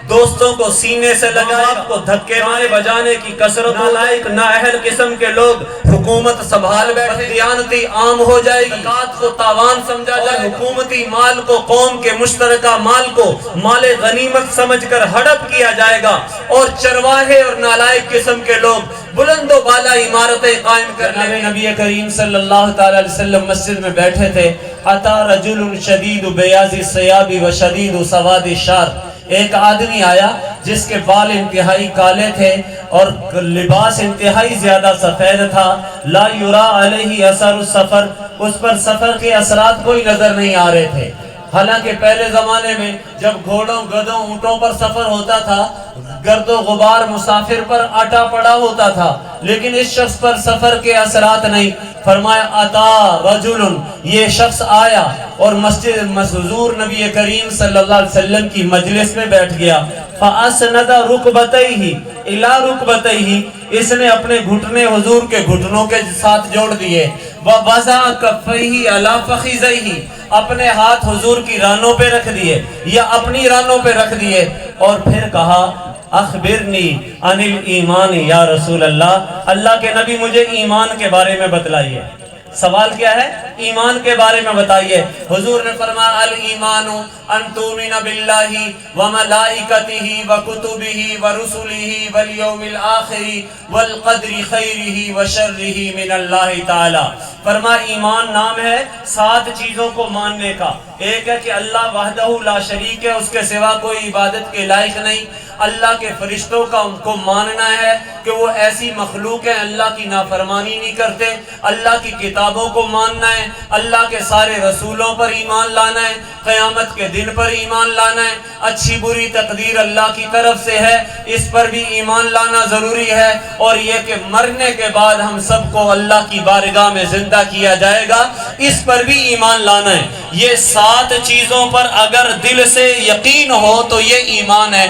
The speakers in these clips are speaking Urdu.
دوستوں کو سینے سے لگائے گا، کو دھکے مارے بجانے کی کثرت، نالائق نااہل قسم کے لوگ حکومت سنبھال بیٹھے، دیانتی عام ہو جائے گی، زکوٰۃ کو تاوان سمجھا جائے، حکومتی مال کو، قوم کے مشترکہ مال کو مال غنیمت سمجھ کر ہڑپ کیا جائے گا، اور چرواہے اور نالائق قسم کے لوگ بلند و بالا عمارتیں قائم کرنے میں۔ نبی کریم صلی اللہ تعالی علیہ وسلم مسجد میں بیٹھے تھے، اتا رجل شدید بیاض الثیاب و شدید سواد الشعر، ایک آدمی آیا جس کے بال انتہائی کالے تھے اور لباس انتہائی زیادہ سفید تھا، لا یرا علیہ اثر السفر، اس پر سفر کے اثرات کوئی نظر نہیں آ رہے تھے۔ حالانکہ پہلے زمانے میں جب گھوڑوں گدھوں اونٹوں پر سفر ہوتا تھا، گرد و غبار مسافر پر اٹا پڑا ہوتا تھا، لیکن اس شخص پر سفر کے اثرات نہیں۔ فرمایا اتا رجل، یہ شخص آیا اور مسجد حضور نبی کریم صلی اللہ علیہ وسلم کی مجلس میں بیٹھ گیا، فاسند رکبتیہ الی رکبتیہ، اس نے اپنے گھٹنے حضور کے گھٹنوں کے ساتھ جوڑ دیے، ووضع کفیہ علی فخذیہ، اپنے ہاتھ حضور کی رانوں پہ رکھ دیے یا اپنی رانوں پہ رکھ دیے، اور پھر کہا اخبرنی عن الایمان یا رسول اللہ، اللہ کے نبی مجھے ایمان کے بارے میں بتلائیے۔ سوال کیا ہے؟ ایمان کے بارے میں بتائیے۔ حضور نے فرمایا الایمان ان تؤمن باللہ وملائکتہ وکتبہ ورسلہ والیوم الآخر والقدر خیرہ وشرہ من اللہ تعالی۔ فرمایا ایمان نام ہے 7 چیزوں کو ماننے کا۔ ایک ہے کہ اللہ وحدہ لا شریک ہے، اس کے سوا کوئی عبادت کے لائق نہیں۔ اللہ کے فرشتوں کا ان کو ماننا ہے کہ وہ ایسی مخلوق ہیں اللہ کی نافرمانی نہیں کرتے۔ اللہ کی کتابوں کو ماننا ہے، اللہ کے سارے رسولوں پر ایمان لانا ہے، قیامت کے دن پر ایمان لانا ہے، اچھی بری تقدیر اللہ کی طرف سے ہے، اس پر بھی ایمان لانا ضروری ہے، اور یہ کہ مرنے کے بعد ہم سب کو اللہ کی بارگاہ میں زندہ کیا جائے گا، اس پر بھی ایمان لانا ہے۔ یہ 7 چیزوں پر اگر دل سے یقین ہو تو یہ ایمان ہے۔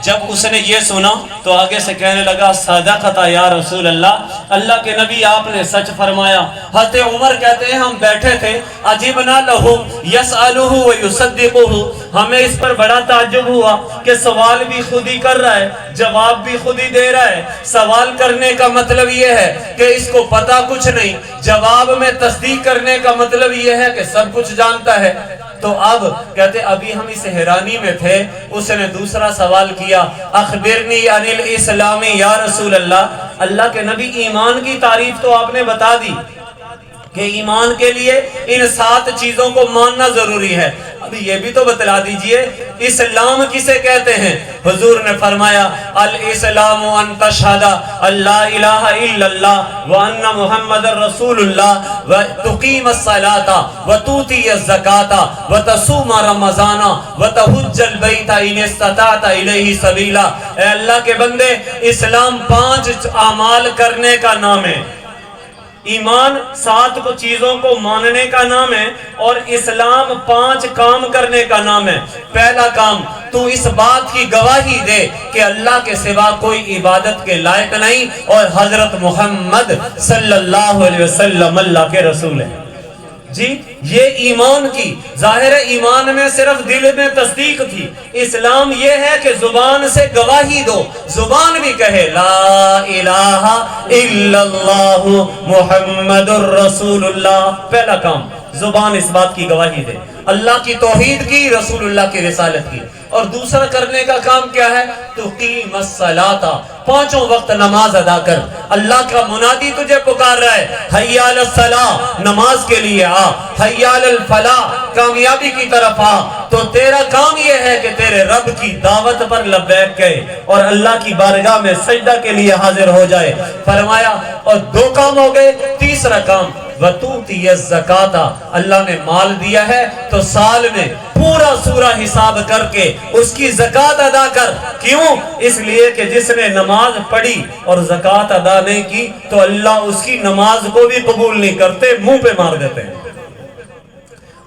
جب اس نے یہ سنا تو آگے سے کہنے لگا صدقت یا رسول اللہ، اللہ کے نبی آپ نے سچ فرمایا۔ حضرت عمر کہتے ہیں ہم بیٹھے تھے، عجبنا لہ یسألہ ویصدقہ، ہمیں اس پر بڑا تعجب ہوا کہ سوال بھی خود ہی کر رہا ہے، جواب بھی خود ہی دے رہا ہے۔ سوال کرنے کا مطلب یہ ہے کہ اس کو پتہ کچھ نہیں، جواب میں تصدیق کرنے کا مطلب یہ ہے کہ سب کچھ جانتا ہے۔ تو اب کہتے ابھی ہم اس حیرانی میں تھے، اس نے دوسرا سوال کیا اخبرنی عن الاسلام یا رسول اللہ، اللہ کے نبی ایمان کی تعریف تو آپ نے بتا دی کہ ایمان کے لیے ان 7 چیزوں کو ماننا ضروری ہے، ابھی یہ بھی تو بتلا دیجئے اسلام کسے کہتے ہیں؟ حضور نے فرمایا الاسلام ان تشہد اللہ الہ الا اللہ وان محمد رسول اللہ وتقیم الصلاة وتؤتی الزکاة وتصوم رمضان وتحج البیت ان استطعت الیہ سبیلا۔ اے اللہ کے بندے، اسلام 5 اعمال کرنے کا نام ہے، ایمان 7 چیزوں کو ماننے کا نام ہے، اور اسلام 5 کام کرنے کا نام ہے۔ پہلا کام، تو اس بات کی گواہی دے کہ اللہ کے سوا کوئی عبادت کے لائق نہیں، اور حضرت محمد صلی اللہ علیہ وسلم اللہ کے رسول ہیں۔ جی یہ ایمان کی ظاہر ایمان میں صرف دل میں تصدیق تھی، اسلام یہ ہے کہ زبان سے گواہی دو، زبان بھی کہے لا الہ الا اللہ محمد الرسول اللہ۔ پہلا کام زبان اس بات کی گواہی دے، اللہ کی توحید کی، رسول اللہ کی رسالت کی۔ اور دوسرا کرنے کا کام کیا ہے؟ تقیم الصلاۃ، 5 وقت نماز ادا کر۔ اللہ کا منادی تجھے پکار رہا ہے، حی علی الصلاۃ، نماز کے لیے آ، حی علی الفلاح، کامیابی کی طرف آ۔ تو تیرا کام یہ ہے کہ تیرے رب کی دعوت پر لبیک کہے اور اللہ کی بارگاہ میں سجدہ کے لیے حاضر ہو جائے۔ فرمایا اور 2 کام ہو گئے، تیسرا کام وَتُؤْتِيَ الزَّكَاةَ، اللہ نے مال دیا ہے تو سال میں پورا سورہ حساب کر کے اس کی زکوٰۃ ادا کر۔ کیوں؟ اس لیے کہ جس نے نماز پڑھی اور زکوٰۃ ادا نہیں کی تو اللہ اس کی نماز کو بھی قبول نہیں کرتے، منہ پہ مار دیتے ہیں۔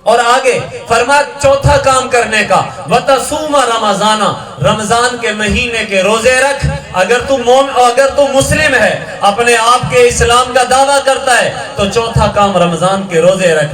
اور آگے فرمایا چوتھا کام کرنے کا وَتَصُومَ رَمَضَانَ، رمضان کے مہینے کے روزے رکھ۔ اگر تو مسلم ہے، اپنے آپ کے اسلام کا دعویٰ کرتا ہے تو چوتھا کام رمضان کے روزے رکھ۔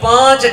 5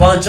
5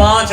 5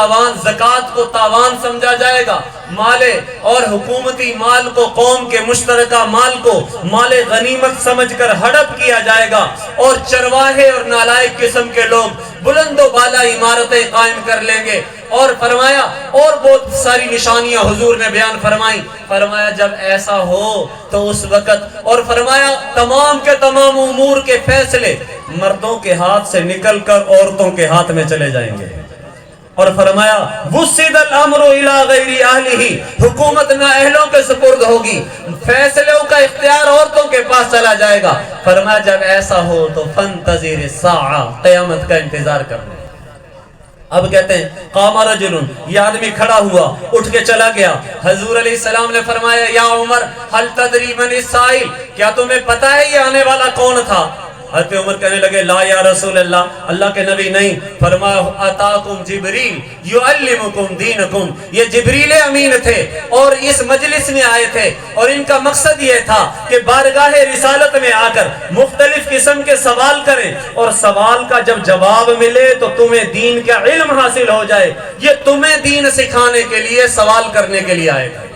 تاوان، زکوٰۃ کو تاوان سمجھا جائے گا، مال اور حکومتی مال کو، قوم کے مشترکہ مال کو مال غنیمت سمجھ کر ہڑپ کیا جائے گا، اور چرواہے اور نالائق قسم کے لوگ بلند و بالا عمارتیں قائم کر لیں گے۔ اور فرمایا اور بہت ساری نشانیاں حضور نے بیان فرمائیں، فرمایا جب ایسا ہو تو اس وقت، اور فرمایا تمام کے تمام امور کے فیصلے مردوں کے ہاتھ سے نکل کر عورتوں کے ہاتھ میں چلے جائیں گے، اور فرمایا وسد الامر الی غیر اہلہ، حکومت نااہلوں کے سپرد ہوگی، فیصلوں کا اختیار عورتوں کے پاس چلا جائے گا۔ فرمایا جب ایسا ہو تو فانتظر الساعہ، قیامت کا انتظار کرنا۔ اب کہتے ہیں قام رجل، یہ آدمی کھڑا ہوا، اٹھ کے چلا گیا، حضور علیہ السلام نے فرمایا یا عمر هل تدری من السائل، کیا تمہیں پتا ہے یہ آنے والا کون تھا؟ حضرت عمر کہنے لگے لا یا رسول اللہ، اللہ کے نبی نہیں۔ فرمایا اتاکم جبریل یعلمکم دینکم، یہ جبریل امین تھے اور اس مجلس میں آئے تھے، اور ان کا مقصد یہ تھا کہ بارگاہ رسالت میں آ کر مختلف قسم کے سوال کریں، اور سوال کا جب جواب ملے تو تمہیں دین کا علم حاصل ہو جائے۔ یہ تمہیں دین سکھانے کے لیے، سوال کرنے کے لیے آئے تھے۔